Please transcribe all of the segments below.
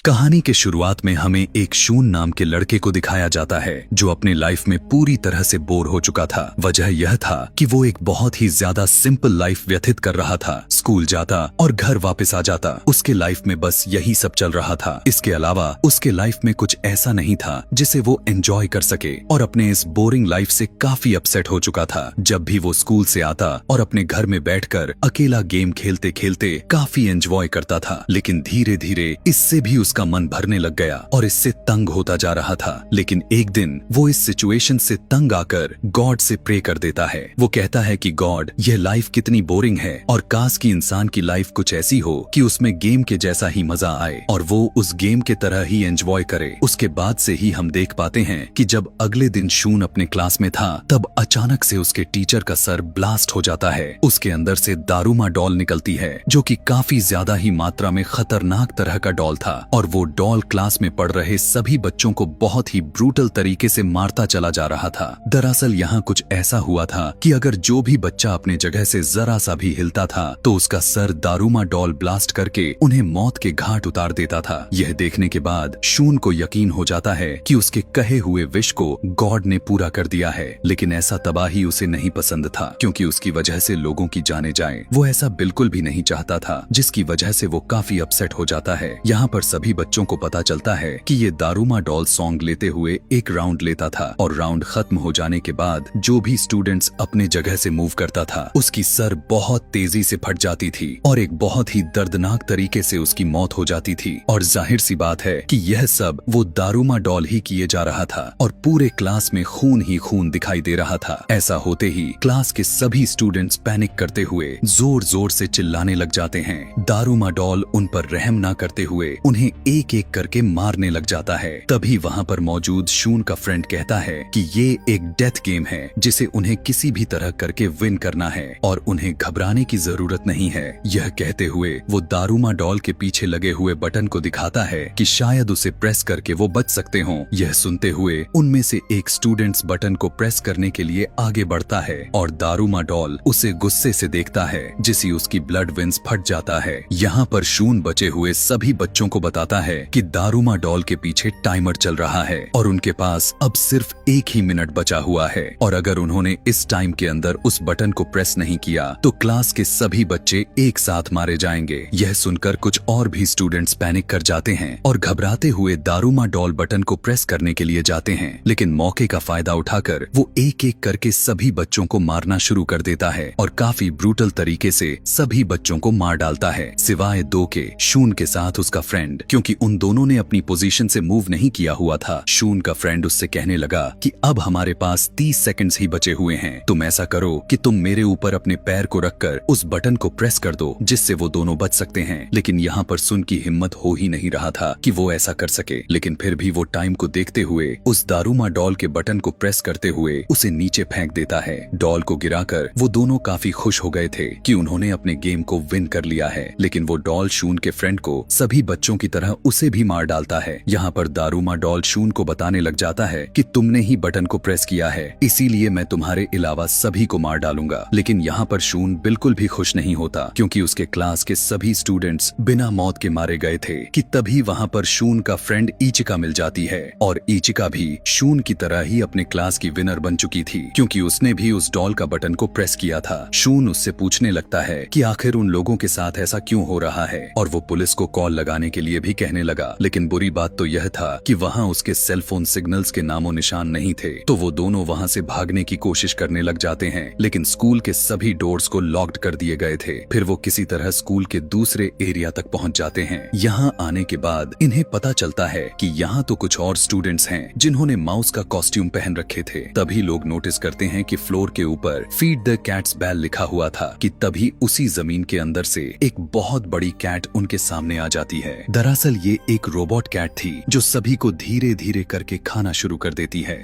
कहानी के शुरुआत में हमें एक शून नाम के लड़के को दिखाया जाता है जो अपने लाइफ में पूरी तरह से बोर हो चुका था। वजह यह था कि वो एक बहुत ही ज्यादा सिंपल लाइफ व्यतीत कर रहा था। स्कूल जाता और घर वापस आ जाता। उसके लाइफ में बस यही सब चल रहा था। इसके अलावा उसके लाइफ में कुछ ऐसा नहीं था जिसे वो एंजॉय कर सके और अपने इस बोरिंग लाइफ से काफी अपसेट हो चुका था। जब भी वो स्कूल से आता और अपने घर में बैठकर अकेला गेम खेलते खेलते काफी एंजॉय करता था, लेकिन धीरे धीरे इससे भी उसका मन भरने लग गया और इससे तंग होता जा रहा था। लेकिन एक दिन वो इस सिचुएशन से तंग आकर गॉड से प्रे कर देता है। वो कहता है कि गॉड, यह लाइफ कितनी बोरिंग है और काश की इंसान की लाइफ कुछ ऐसी हो कि उसमें गेम के जैसा ही मजा आए और वो उस गेम के तरह ही एंजॉय करे। उसके बाद से ही हम देख पाते हैं कि जब अगले दिन शून अपने क्लास में था तब अचानक से उसके टीचर का सर ब्लास्ट हो जाता है। उसके अंदर से दारूमा डॉल निकलती है जो कि काफी ज्यादा ही मात्रा में खतरनाक तरह का डॉल था और वो डॉल क्लास में पढ़ रहे सभी बच्चों को बहुत ही ब्रूटल तरीके से मारता चला जा रहा था। दरअसल यहाँ कुछ ऐसा हुआ था कि अगर जो भी बच्चा अपने जगह से जरा सा भी हिलता था तो उसका सर दारूमा डॉल ब्लास्ट करके उन्हें मौत के घाट उतार देता था। यह देखने के बाद शून को यकीन हो जाता है कि उसके कहे हुए विश को गॉड ने पूरा कर दिया है। लेकिन ऐसा तबाही उसे नहीं पसंद था क्योंकि उसकी वजह से लोगों की जाने जाए। वो ऐसा बिल्कुल भी नहीं चाहता था, जिसकी वजह से वो काफी अपसेट हो जाता है। यहाँ पर सभी बच्चों को पता चलता है कि ये दारूमा डॉल सॉन्ग लेते हुए एक राउंड लेता था और राउंड खत्म हो जाने के बाद जो भी स्टूडेंट्स अपने जगह से मूव करता था उसकी सर बहुत तेजी से फट जाती थी और एक बहुत ही दर्दनाक तरीके से उसकी मौत हो जाती थी। और जाहिर सी बात है कि यह सब वो दारूमा डॉल ही किए जा रहा था और पूरे क्लास में खून ही खून दिखाई दे रहा था। ऐसा होते ही क्लास के सभी स्टूडेंट्स पैनिक करते हुए जोर जोर से चिल्लाने लग जाते हैं। दारूमा डॉल उन पर रहम ना करते हुए उन्हें एक एक करके मारने लग जाता है। तभी वहाँ पर मौजूद शून का फ्रेंड कहता है कि ये एक डेथ गेम है जिसे उन्हें किसी भी तरह करके विन करना है और उन्हें घबराने की जरूरत नहीं है। यह कहते हुए वो दारूमा डॉल के पीछे लगे हुए बटन को दिखाता है कि शायद उसे प्रेस करके वो बच सकते हों। यह सुनते हुए उनमें से एक स्टूडेंट्स बटन को प्रेस करने के लिए आगे बढ़ता है और दारूमा डॉल उसे गुस्से से देखता है जिससे उसकी ब्लड वेन्स फट जाता है। यहाँ पर शून बचे हुए सभी बच्चों को बताता है कि दारूमा डॉल के पीछे टाइमर चल रहा है और उनके पास अब सिर्फ 1 ही मिनट बचा हुआ है और अगर उन्होंने इस टाइम के अंदर उस बटन को प्रेस नहीं किया तो क्लास के सभी बच्चे एक साथ मारे जाएंगे। यह सुनकर कुछ और भी स्टूडेंट्स पैनिक कर जाते हैं और घबराते हुए दारूमा डॉल बटन को प्रेस करने के लिए जाते हैं, लेकिन मौके का फायदा उठाकर वो एक एक करके सभी बच्चों को मारना शुरू कर देता है और काफी ब्रूटल तरीके से सभी बच्चों को मार डालता है सिवाय 2 के, शून के साथ उसका फ्रेंड। क्योंकि उन दोनों ने अपनी पोजीशन से मूव नहीं किया हुआ था, शून का फ्रेंड उससे कहने लगा कि अब हमारे पास 30 सेकंड्स ही बचे हुए हैं। तुम ऐसा करो कि तुम मेरे ऊपर अपने पैर को रखकर उस बटन को प्रेस कर दो जिससे वो दोनों बच सकते हैं। लेकिन यहाँ पर सुन की हिम्मत हो ही नहीं रहा था कि वो ऐसा कर सके, लेकिन फिर भी वो टाइम को देखते हुए उस दारूमा डॉल के बटन को प्रेस करते हुए उसे नीचे फेंक देता है। डॉल को गिराकर वो दोनों काफी खुश हो गए थे कि उन्होंने अपने गेम को विन कर लिया है। लेकिन वो डॉल शून के फ्रेंड को सभी बच्चों की तरह उसे भी मार डालता है। यहाँ पर दारूमा डॉल शून को बताने लग जाता है कि तुमने ही बटन को प्रेस किया है, इसीलिए मैं तुम्हारे अलावा सभी को मार डालूंगा। लेकिन यहाँ पर शून बिल्कुल भी खुश नहीं होता क्योंकि उसके क्लास के सभी स्टूडेंट्स बिना मौत के मारे गए थे कि तभी वहाँ पर शून का फ्रेंड इचिका मिल जाती है और इचिका भी शून की तरह ही अपने क्लास की विनर बन चुकी थी क्योंकि उसने भी उस डॉल का बटन को प्रेस किया था। शून उससे पूछने लगता है कि आखिर उन लोगों के साथ ऐसा क्यों हो रहा है और वो पुलिस को कॉल लगाने के लिए भी कहने लगा। लेकिन बुरी बात तो यह था कि वहाँ उसके सेलफोन सिग्नल्स के नामो निशान नहीं थे, तो वो दोनों वहाँ से भागने की कोशिश करने लग जाते हैं। लेकिन स्कूल के सभी डोर्स को लॉक्ड कर दिए गए थे। फिर वो किसी तरह स्कूल के दूसरे एरिया तक पहुँच जाते हैं। यहाँ आने के बाद इन्हें पता चलता है कि यहाँ तो कुछ और स्टूडेंट्स हैं जिन्होंने माउस का कॉस्ट्यूम पहन रखे थे। तभी लोग नोटिस करते हैं कि फ्लोर के ऊपर फीड द कैट्स बेल लिखा हुआ था कि तभी उसी जमीन के अंदर से एक बहुत बड़ी कैट उनके सामने आ जाती है। दरअसल ये एक रोबोट कैट थी जो सभी को धीरे धीरे करके खाना शुरू कर देती है।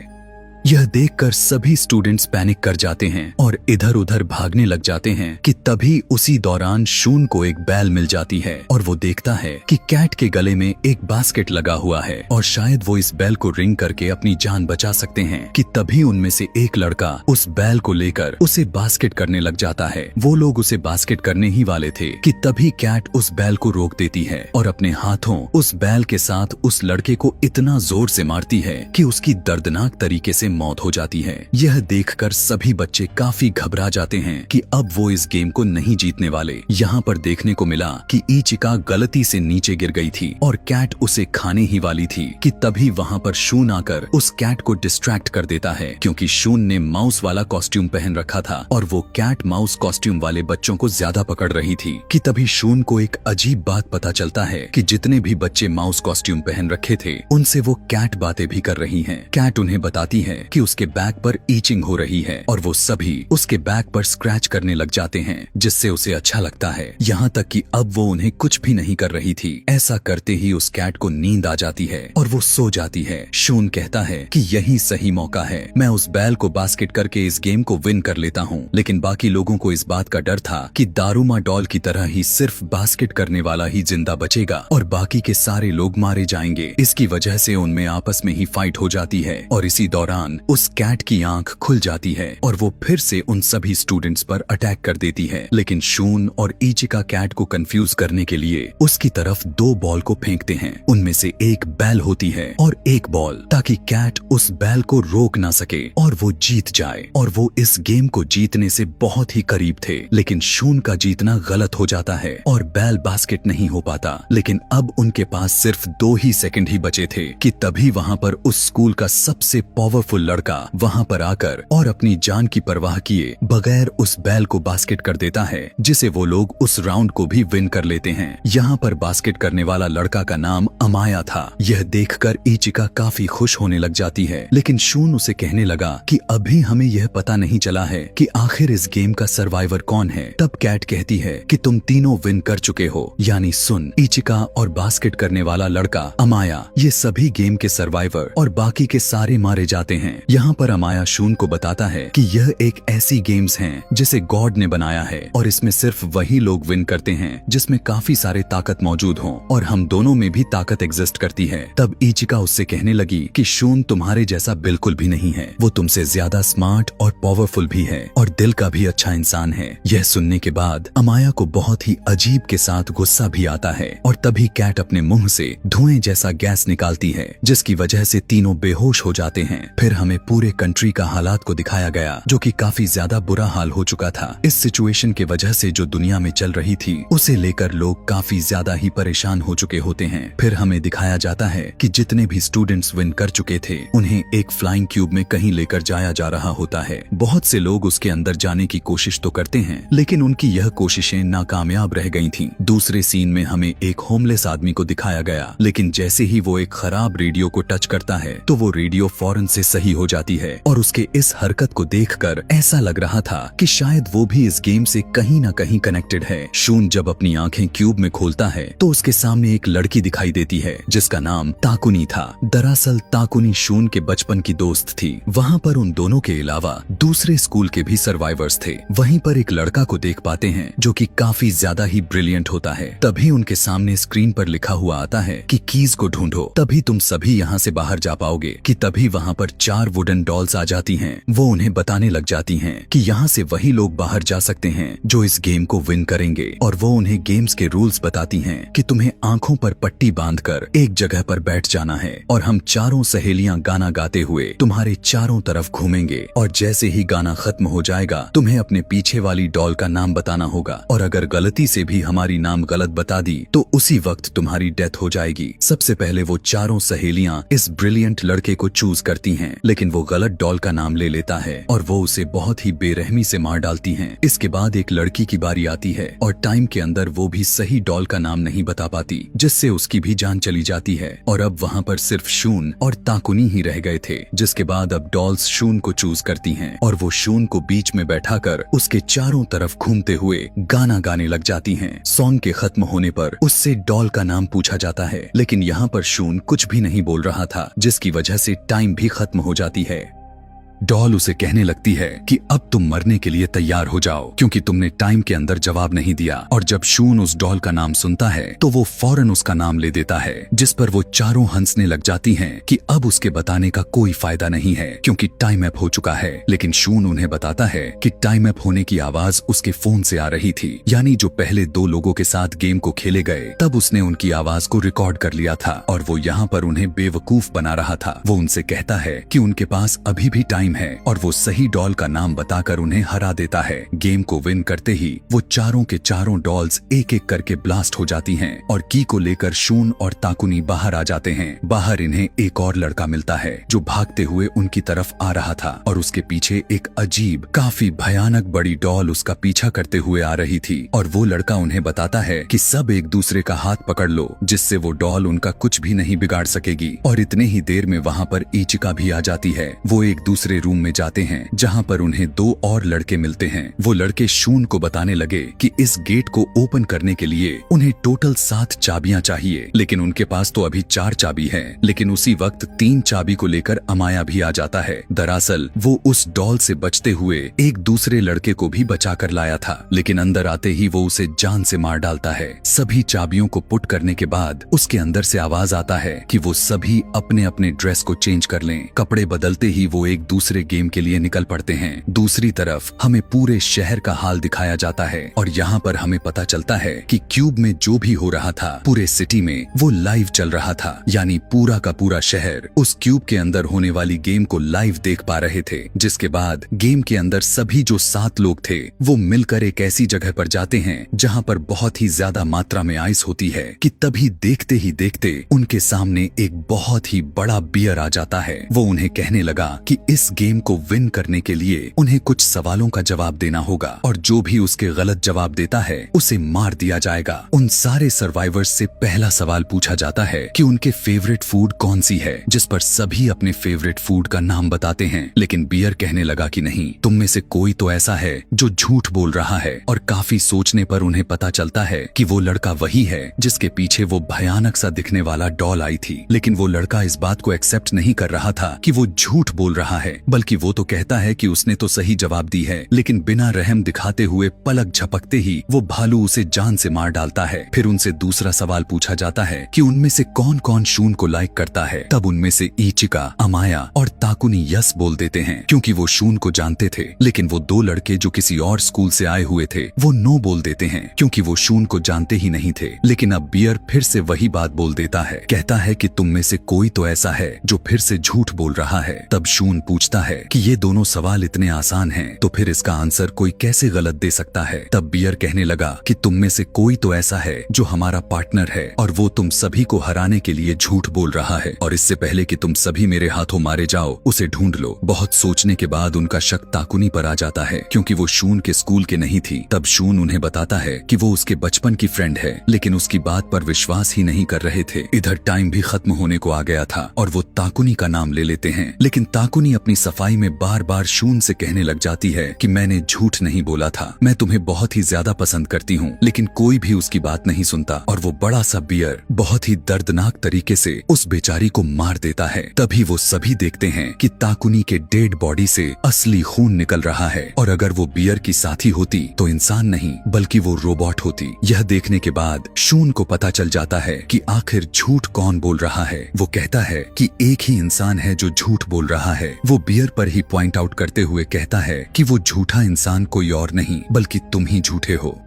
यह देखकर सभी स्टूडेंट्स पैनिक कर जाते हैं और इधर उधर भागने लग जाते हैं कि तभी उसी दौरान शून को एक बैल मिल जाती है और वो देखता है कि कैट के गले में एक बास्केट लगा हुआ है और शायद वो इस बैल को रिंग करके अपनी जान बचा सकते हैं कि तभी उनमें से एक लड़का उस बैल को लेकर उसे बास्केट करने लग जाता है। वो लोग उसे बास्केट करने ही वाले थे कि तभी कैट उस बैल को रोक देती है और अपने हाथों उस बैल के साथ उस लड़के को इतना जोर से मारती है कि उसकी दर्दनाक तरीके से मौत हो जाती है। यह देखकर सभी बच्चे काफी घबरा जाते हैं कि अब वो इस गेम को नहीं जीतने वाले। यहाँ पर देखने को मिला कि इचिका गलती से नीचे गिर गई थी और कैट उसे खाने ही वाली थी कि तभी वहाँ पर शून आकर उस कैट को डिस्ट्रैक्ट कर देता है, क्योंकि शून ने माउस वाला कॉस्ट्यूम पहन रखा था और वो कैट माउस कॉस्ट्यूम वाले बच्चों को ज्यादा पकड़ रही थी कि तभी शून को एक अजीब बात पता चलता है कि जितने भी बच्चे माउस कॉस्ट्यूम पहन रखे थे उनसे वो कैट बातें भी कर रही हैं। कैट उन्हें बताती है कि उसके बैक पर ईचिंग हो रही है और वो सभी उसके बैक पर स्क्रैच करने लग जाते हैं, जिससे उसे अच्छा लगता है। यहाँ तक कि अब वो उन्हें कुछ भी नहीं कर रही थी। ऐसा करते ही उस कैट को नींद आ जाती है और वो सो जाती है। शून कहता है कि यही सही मौका है, मैं उस बैल को बास्केट करके इस गेम को विन कर लेता हूँ। लेकिन बाकी लोगों को इस बात का डर था कि दारूमा डॉल की तरह ही सिर्फ बास्केट करने वाला ही जिंदा बचेगा और बाकी के सारे लोग मारे जाएंगे। इसकी वजह से उनमें आपस में ही फाइट हो जाती है और इसी दौरान उस कैट की आंख खुल जाती है और वो फिर से उन सभी स्टूडेंट्स पर अटैक कर देती है। लेकिन शून और इचिका कैट को कंफ्यूज करने के लिए उसकी तरफ दो बॉल को फेंकते हैं। उनमें से एक बैल होती है और एक बॉल, ताकि कैट उस बैल को रोक ना सके और वो जीत जाए। और वो इस गेम को जीतने से बहुत ही करीब थे, लेकिन शून का जीतना गलत हो जाता है और बैल बास्केट नहीं हो पाता। लेकिन अब उनके पास सिर्फ 2 ही सेकंड ही बचे थे कि तभी वहाँ पर उस स्कूल का सबसे पावरफुल लड़का वहाँ पर आकर और अपनी जान की परवाह किए बगैर उस बैल को बास्केट कर देता है, जिसे वो लोग उस राउंड को भी विन कर लेते हैं। यहाँ पर बास्केट करने वाला लड़का का नाम अमाया था। यह देखकर इचिका काफी खुश होने लग जाती है, लेकिन शून उसे कहने लगा कि अभी हमें यह पता नहीं चला है कि आखिर इस गेम का सर्वाइवर कौन है। तब कैट कहती है कि तुम तीनों विन कर चुके हो, यानी सुन, इचिका और बास्केट करने वाला लड़का अमाया, ये सभी गेम के सर्वाइवर और बाकी के सारे मारे जाते हैं। यहाँ पर अमाया शून को बताता है कि यह एक ऐसी गेम्स है जिसे गॉड ने बनाया है और इसमें सिर्फ वही लोग विन करते हैं जिसमें काफी सारे ताकत मौजूद हों और हम दोनों में भी ताकत एग्जिस्ट करती है। तब इचिका उससे कहने लगी कि शून तुम्हारे जैसा बिल्कुल भी नहीं है, वो तुमसे ज्यादा स्मार्ट और पावरफुल भी है और दिल का भी अच्छा इंसान है। यह सुनने के बाद अमाया को बहुत ही अजीब के साथ गुस्सा भी आता है और तभी कैट अपने मुंह से धुएं जैसा गैस निकालती है, जिसकी वजह से तीनों बेहोश हो जाते हैं। फिर हमें पूरे कंट्री का हालात को दिखाया गया, जो कि काफी ज्यादा बुरा हाल हो चुका था। इस सिचुएशन के वजह से जो दुनिया में चल रही थी उसे लेकर लोग काफी ज्यादा ही परेशान हो चुके होते हैं। फिर हमें दिखाया जाता है कि जितने भी स्टूडेंट्स विन कर चुके थे उन्हें एक फ्लाइंग क्यूब में कहीं लेकर जाया जा रहा होता है। बहुत से लोग उसके अंदर जाने की कोशिश तो करते हैं, लेकिन उनकी यह कोशिशें नाकामयाब रह गई थीं। दूसरे सीन में हमें एक होमलेस आदमी को दिखाया गया, लेकिन जैसे ही वो एक खराब रेडियो को टच करता है तो वो रेडियो फौरन से सही हो जाती है और उसके इस हरकत को देखकर ऐसा लग रहा था कि शायद वो भी इस गेम से कहीं ना कहीं कनेक्टेड है। शून जब अपनी आंखें क्यूब में खोलता है तो उसके सामने एक लड़की दिखाई देती है जिसका नाम ताकुनी था। दरअसल ताकुनी शून के बचपन की दोस्त थी। वहाँ पर उन दोनों के अलावा दूसरे स्कूल के भी सर्वाइवर्स थे। वहीं पर एक लड़का को देख पाते हैं जो कि काफी ज्यादा ही ब्रिलियंट होता है। तभी उनके सामने स्क्रीन पर लिखा हुआ आता है कि कीज को ढूंढो, तभी तुम सभी यहाँ से बाहर जा पाओगे। कि तभी वहाँ पर 4 वुडन डॉल्स आ जाती हैं। वो उन्हें बताने लग जाती हैं कि यहाँ से वही लोग बाहर जा सकते हैं जो इस गेम को विन करेंगे और वो उन्हें गेम्स के रूल्स बताती हैं कि तुम्हें आंखों पर पट्टी बांधकर एक जगह पर बैठ जाना है और हम चारों सहेलियां गाना गाते हुए तुम्हारे चारों तरफ घूमेंगे और जैसे ही गाना खत्म हो जाएगा तुम्हें अपने पीछे वाली डॉल का नाम बताना होगा और अगर गलती से भी हमारी नाम गलत बता दी तो उसी वक्त तुम्हारी डेथ हो जाएगी। सबसे पहले वो चारों सहेलियां इस ब्रिलियंट लड़के को चूज करती हैं, लेकिन वो गलत डॉल का नाम ले लेता है और वो उसे बहुत ही बेरहमी से मार डालती हैं। इसके बाद एक लड़की की बारी आती है और टाइम के अंदर वो भी सही डॉल का नाम नहीं बता पाती, जिससे उसकी भी जान चली जाती है और अब वहाँ पर सिर्फ शून और ताकुनी ही रह गए थे। जिसके बाद अब डॉल्स शून को चूज करती हैं और वो शून को बीच में बैठाकर उसके चारों तरफ घूमते हुए गाना गाने लग जाती हैं। सॉन्ग के खत्म होने पर उससे डॉल का नाम पूछा जाता है, लेकिन यहाँ पर शून कुछ भी नहीं बोल रहा था, जिसकी वजह से टाइम भी खत्म हो जाती है। डॉल उसे कहने लगती है कि अब तुम मरने के लिए तैयार हो जाओ क्योंकि तुमने टाइम के अंदर जवाब नहीं दिया। और जब शून उस डॉल का नाम सुनता है तो वो फौरन उसका नाम ले देता है, जिस पर वो चारों हंसने लग जाती हैं कि अब उसके बताने का कोई फायदा नहीं है क्योंकि टाइम अप हो चुका है। लेकिन शून उन्हें बताता है कि टाइम अप होने की आवाज उसके फोन से आ रही थी, यानी जो पहले 2 लोगों के साथ गेम को खेले गए तब उसने उनकी आवाज को रिकॉर्ड कर लिया था और वो यहाँ पर उन्हें बेवकूफ बना रहा था। वो उनसे कहता है कि उनके पास अभी भी टाइम है और वो सही डॉल का नाम बताकर उन्हें हरा देता है। गेम को विन करते ही वो चारों के चारों डॉल्स एक एक करके ब्लास्ट हो जाती हैं और की को लेकर शून और ताकुनी बाहर आ जाते हैं। बाहर इन्हें एक और लड़का मिलता है जो भागते हुए उनकी तरफ आ रहा था और उसके पीछे एक अजीब काफी भयानक बड़ी डॉल उसका पीछा करते हुए आ रही थी। और वो लड़का उन्हें बताता है कि सब एक दूसरे का हाथ पकड़ लो जिससे वो डॉल उनका कुछ भी नहीं बिगाड़ सकेगी। और इतने ही देर में वहाँ पर इचिका भी आ जाती है। वो एक दूसरे रूम में जाते हैं जहाँ पर उन्हें 2 और लड़के मिलते हैं। वो लड़के शून को बताने लगे कि इस गेट को ओपन करने के लिए उन्हें टोटल 7 चाबियां चाहिए, लेकिन उनके पास तो अभी 4 चाबी है। लेकिन उसी वक्त 3 चाबी को लेकर अमाया भी आ जाता है। दरअसल वो उस डॉल से बचते हुए एक दूसरे लड़के को भी बचा कर लाया था, लेकिन अंदर आते ही वो उसे जान से मार डालता है। सभी चाबियों को पुट करने के बाद उसके अंदर से आवाज आता है कि वो सभी अपने अपने ड्रेस को चेंज कर लें। कपड़े बदलते ही वो एक दूसरे गेम के लिए निकल पड़ते हैं। दूसरी तरफ हमें पूरे शहर का हाल दिखाया जाता है और यहाँ पर हमें पता चलता है कि क्यूब में जो भी हो रहा था पूरे सिटी में वो लाइव चल रहा था, यानी पूरा का पूरा शहर उस क्यूब के अंदर होने वाली गेम को लाइव देख पा रहे थे। जिसके बाद गेम के अंदर सभी जो 7 लोग थे वो मिलकर एक ऐसी जगह पर जाते हैं जहाँ पर बहुत ही ज्यादा मात्रा में आइस होती है कि तभी देखते ही देखते उनके सामने एक बहुत ही बड़ा बियर आ जाता है। वो उन्हें कहने लगा कि इस गेम को विन करने के लिए उन्हें कुछ सवालों का जवाब देना होगा और जो भी उसके गलत जवाब देता है उसे मार दिया जाएगा। उन सारे सर्वाइवर्स से पहला सवाल पूछा जाता है कि उनके फेवरेट फूड कौन सी है, जिस पर सभी अपने फेवरेट फूड का नाम बताते हैं। लेकिन बियर कहने लगा कि नहीं, तुम में से कोई तो ऐसा है जो झूठ बोल रहा है। और काफी सोचने पर उन्हें पता चलता है कि वो लड़का वही है जिसके पीछे वो भयानक सा दिखने वाला डॉल आई थी। लेकिन वो लड़का इस बात को एक्सेप्ट नहीं कर रहा था कि वो झूठ बोल रहा है, बल्कि वो तो कहता है कि उसने तो सही जवाब दी है। लेकिन बिना रहम दिखाते हुए पलक झपकते ही वो भालू उसे जान से मार डालता है। फिर उनसे दूसरा सवाल पूछा जाता है कि उनमें से कौन कौन शून को लाइक करता है। तब उनमें से इचिका, अमाया और ताकुनी यस बोल देते हैं क्योंकि वो शून को जानते थे। लेकिन वो 2 लड़के जो किसी और स्कूल से आए हुए थे वो नो बोल देते हैं क्योंकि वो शून को जानते ही नहीं थे। लेकिन अब बियर फिर से वही बात बोल देता है, कहता है कि तुम में से कोई तो ऐसा है जो फिर से झूठ बोल रहा है। तब शून पूछता है कि ये दोनों सवाल इतने आसान हैं तो फिर इसका आंसर कोई कैसे गलत दे सकता है। तब बियर कहने लगा कि तुम में से कोई तो ऐसा है जो हमारा पार्टनर है और वो तुम सभी को हराने के लिए झूठ बोल रहा है और इससे पहले कि तुम सभी मेरे हाथों मारे जाओ उसे ढूंढ लो। बहुत सोचने के बाद उनका शक ताकुनी पर आ जाता है क्योंकि वो शून के स्कूल के नहीं थी। तब शून उन्हें बताता है कि वो उसके बचपन की फ्रेंड है, लेकिन उसकी बात पर विश्वास ही नहीं कर रहे थे। इधर टाइम भी खत्म होने को आ गया था और वो ताकुनी का नाम ले लेते हैं। लेकिन ताकुनी अपनी सफाई में बार बार शून से कहने लग जाती है कि मैंने झूठ नहीं बोला था, मैं तुम्हें बहुत ही ज्यादा पसंद करती हूँ। लेकिन कोई भी उसकी बात नहीं सुनता और वो बड़ा सा बियर बहुत ही दर्दनाक तरीके से उस बेचारी को मार देता है। तभी वो सभी देखते हैं कि ताकुनी के डेड बॉडी से असली खून निकल रहा है और अगर वो बियर की साथी होती तो इंसान नहीं बल्कि वो रोबोट होती। यह देखने के बाद शून को पता चल जाता है कि आखिर झूठ कौन बोल रहा है। वो कहता है कि एक ही इंसान है जो झूठ बोल रहा है। वो बियर पर ही पॉइंट आउट करते हुए कहता है कि वो झूठा इंसान कोई और नहीं बल्कि तुम ही झूठे हो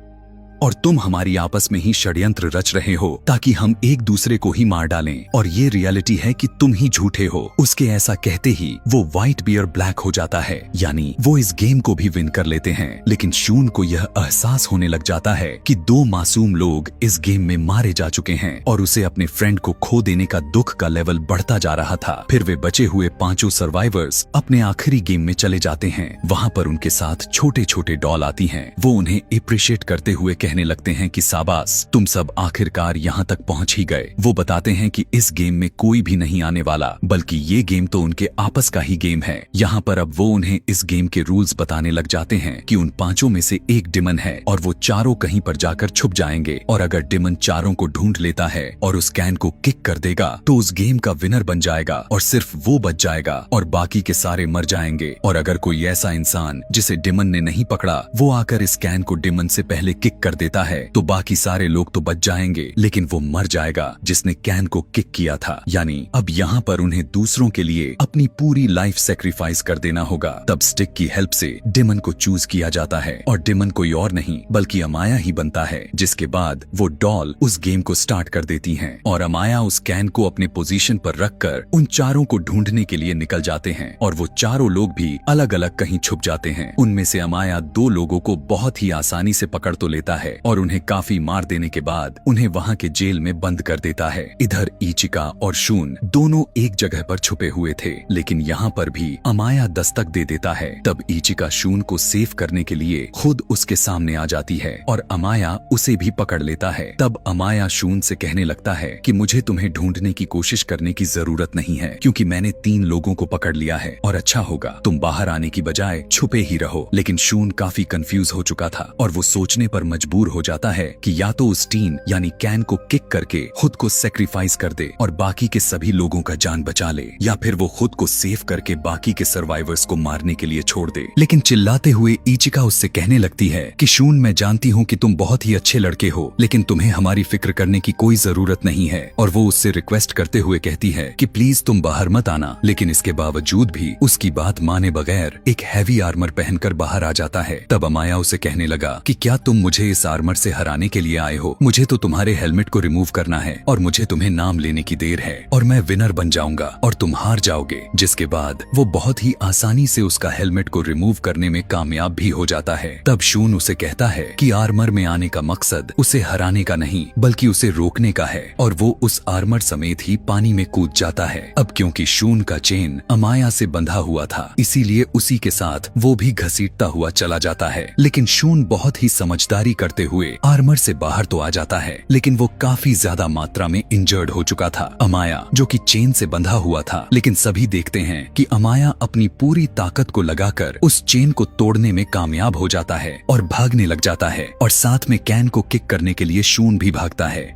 और तुम हमारी आपस में ही षड्यंत्र रच रहे हो ताकि हम एक दूसरे को ही मार डालें और ये रियलिटी है कि तुम ही झूठे हो। उसके ऐसा कहते ही वो व्हाइट बियर ब्लैक हो जाता है, यानी वो इस गेम को भी विन कर लेते हैं। लेकिन शून को यह एहसास होने लग जाता है कि 2 मासूम लोग इस गेम में मारे जा चुके हैं और उसे अपने फ्रेंड को खो देने का दुख का लेवल बढ़ता जा रहा था। फिर वे बचे हुए 5 सर्वाइवर्स अपने आखिरी गेम में चले जाते हैं। वहाँ पर उनके साथ छोटे छोटे डॉल आती हैं। वो उन्हें अप्रिशिएट करते हुए कहने लगते हैं कि शाबाश, तुम सब आखिरकार यहाँ तक पहुँच ही गए। वो बताते हैं कि इस गेम में कोई भी नहीं आने वाला, बल्कि ये गेम तो उनके आपस का ही गेम है। यहाँ पर अब वो उन्हें इस गेम के रूल्स बताने लग जाते हैं कि उन पांचों में से एक डिमन है और वो चारों कहीं पर जाकर छुप जाएंगे, और अगर डिमन चारों को ढूंढ लेता है और उस कैन को किक कर देगा तो उस गेम का विनर बन जाएगा और सिर्फ वो बच जाएगा और बाकी के सारे मर जाएंगे। और अगर कोई ऐसा इंसान जिसे डिमन ने नहीं पकड़ा वो आकर इस कैन को डिमन से पहले किक कर देता है तो बाकी सारे लोग तो बच जाएंगे, लेकिन वो मर जाएगा जिसने कैन को किक किया था। यानी अब यहाँ पर उन्हें दूसरों के लिए अपनी पूरी लाइफ सेक्रीफाइस कर देना होगा। तब स्टिक की हेल्प से डिमन को चूज किया जाता है और डिमन कोई और नहीं बल्कि अमाया ही बनता है। जिसके बाद वो डॉल उस गेम को स्टार्ट कर देती हैं और अमाया उस कैन को अपने पोजीशन पर रखकर उन चारों को ढूंढने के लिए निकल जाते हैं और वो चारों लोग भी अलग अलग कहीं छुप जाते हैं। उनमें से अमाया 2 लोगों को बहुत ही आसानी से पकड़ तो लेता है और उन्हें काफी मार देने के बाद उन्हें वहाँ के जेल में बंद कर देता है। इधर इचिका और शून दोनों एक जगह पर छुपे हुए थे, लेकिन यहाँ पर भी अमाया दस्तक दे देता है। तब इचिका शून को सेव करने के लिए खुद उसके सामने आ जाती है और अमाया उसे भी पकड़ लेता है। तब अमाया शून से कहने लगता है कि मुझे तुम्हें ढूंढने की कोशिश करने की जरूरत नहीं है, क्योंकि मैंने 3 लोगों को पकड़ लिया है और अच्छा होगा तुम बाहर आने की बजाय छुपे ही रहो। लेकिन शून काफी कंफ्यूज हो चुका था और वो सोचने पर मजबूर हो जाता है कि या तो उस टीन यानी कैन को किक करके खुद को सेक्रीफाइस कर दे और बाकी के सभी लोगों का जान बचा ले, या फिर वो खुद को सेव करके बाकी के सर्वाइवर्स को मारने के लिए छोड़ दे। लेकिन चिल्लाते हुए इचिका उससे कहने लगती है कि शून, मैं जानती हूँ कि तुम बहुत ही अच्छे लड़के हो, लेकिन तुम्हें हमारी फिक्र करने की कोई जरूरत नहीं है। और वो उससे रिक्वेस्ट करते हुए कहती है कि प्लीज तुम बाहर मत आना, लेकिन इसके बावजूद भी उसकी बात माने बगैर एक हैवी आर्मर पहनकर बाहर आ जाता है। तब अमाया उसे कहने लगा कि क्या तुम मुझे इस आर्मर से हराने के लिए आए हो? मुझे तो तुम्हारे हेलमेट को रिमूव करना है और मुझे तुम्हें नाम लेने की देर है और मैं विनर बन जाऊंगा और तुम हार जाओगे। जिसके बाद वो बहुत ही आसानी से उसका हेलमेट को रिमूव करने में कामयाब भी हो जाता है। तब शून उसे कहता है कि आर्मर में आने का मकसद उसे हराने का नहीं बल्कि उसे रोकने का है, और वो उस आर्मर समेत ही पानी में कूद जाता है। अब क्योंकि शून का चेन अमाया से बंधा हुआ था, इसीलिए उसी के साथ वो भी घसीटता हुआ चला जाता है। लेकिन शून बहुत ही समझदारी करते हुए आर्मर से बाहर तो आ जाता है, लेकिन वो काफी ज्यादा मात्रा में इंजर्ड हो चुका था। अमाया जो कि चेन से बंधा हुआ था, लेकिन सभी देखते हैं कि अमाया अपनी पूरी ताकत को लगाकर उस चेन को तोड़ने में कामयाब हो जाता है और भागने लग जाता है, और साथ में कैन को किक करने के लिए शून भी भागता है।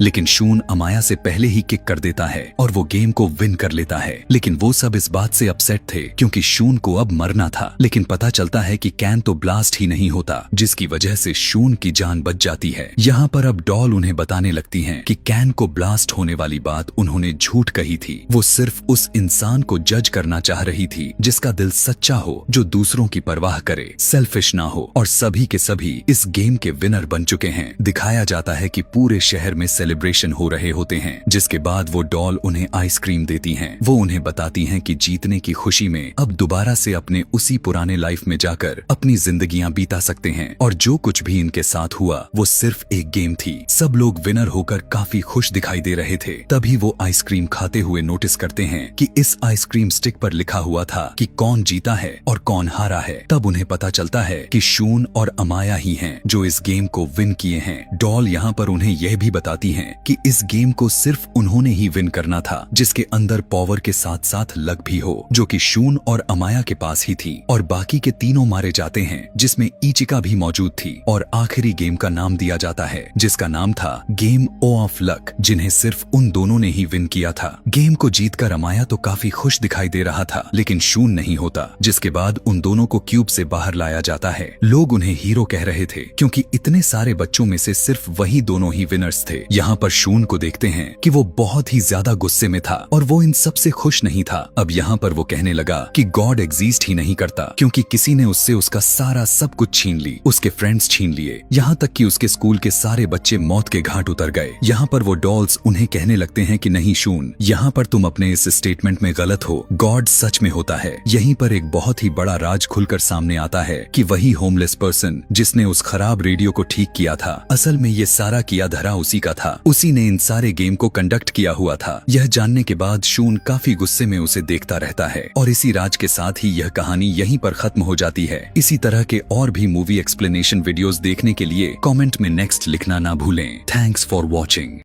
लेकिन शून अमाया से पहले ही किक कर देता है और वो गेम को विन कर लेता है। लेकिन वो सब इस बात से अपसेट थे क्योंकि शून को अब मरना था, लेकिन पता चलता है कि कैन तो ब्लास्ट ही नहीं होता, जिसकी वजह से शून की जान बच जाती है। यहाँ पर अब डॉल उन्हें बताने लगती हैं कि कैन को ब्लास्ट होने वाली बात उन्होंने झूठ कही थी। वो सिर्फ उस इंसान को जज करना चाह रही थी जिसका दिल सच्चा हो, जो दूसरों की परवाह करे, सेल्फिश ना हो, और सभी के सभी इस गेम के विनर बन चुके हैं। दिखाया जाता है कि पूरे शहर में सेलिब्रेशन हो रहे होते हैं, जिसके बाद वो डॉल उन्हें आइसक्रीम देती हैं। वो उन्हें बताती हैं कि जीतने की खुशी में अब दोबारा से अपने उसी पुराने लाइफ में जाकर अपनी जिंदगियां बीता सकते हैं, और जो कुछ भी इनके साथ हुआ वो सिर्फ एक गेम थी। सब लोग विनर होकर काफी खुश दिखाई दे रहे थे। तभी वो आइसक्रीम खाते हुए नोटिस करते हैं कि इस आइसक्रीम स्टिक पर लिखा हुआ था कि कौन जीता है और कौन हारा है। तब उन्हें पता चलता है कि शून और अमाया ही हैं जो इस गेम को विन किए हैं। डॉल यहाँ पर उन्हें यह भी बताती हैं कि इस गेम को सिर्फ उन्होंने ही विन करना था, जिसके अंदर पावर के साथ साथ लक भी हो, जो कि शून और अमाया के पास ही थी, और बाकी के तीनों मारे जाते हैं, जिसमें इचिका भी मौजूद थी। और आखिरी गेम का नाम दिया जाता है जिसका नाम था गेम ओ ऑफ लक, जिन्हें सिर्फ उन दोनों ने ही विन किया था। गेम को जीतकर अमाया तो काफी खुश दिखाई दे रहा था, लेकिन शून नहीं होता, जिसके बाद उन दोनों को क्यूब से बाहर लाया जाता है। लोग उन्हें हीरो कह रहे थे क्योंकि इतने सारे बच्चों में से सिर्फ वही दोनों ही विनर्स थे। यहाँ पर शून को देखते हैं कि वो बहुत ही ज्यादा गुस्से में था और वो इन सब से खुश नहीं था। अब यहाँ पर वो कहने लगा कि गॉड एग्जिस्ट ही नहीं करता, क्योंकि किसी ने उससे उसका सारा सब कुछ छीन ली, उसके फ्रेंड्स छीन लिए, यहाँ तक कि उसके स्कूल के सारे बच्चे मौत के घाट उतर गए। यहाँ पर वो डॉल्स उन्हें कहने लगते हैं कि नहीं शून, यहाँ पर तुम अपने इस स्टेटमेंट में गलत हो, गॉड सच में होता है। यहीं पर एक बहुत ही बड़ा राज खुलकर सामने आता है कि वही होमलेस पर्सन जिसने उस खराब रेडियो को ठीक किया था, असल में ये सारा किया धरा उसी का था। था उसी ने इन सारे गेम को कंडक्ट किया हुआ था। यह जानने के बाद शून काफी गुस्से में उसे देखता रहता है और इसी राज के साथ ही यह कहानी यहीं पर खत्म हो जाती है। इसी तरह के और भी मूवी एक्सप्लेनेशन वीडियोस देखने के लिए कमेंट में नेक्स्ट लिखना ना भूलें। Thanks for watching.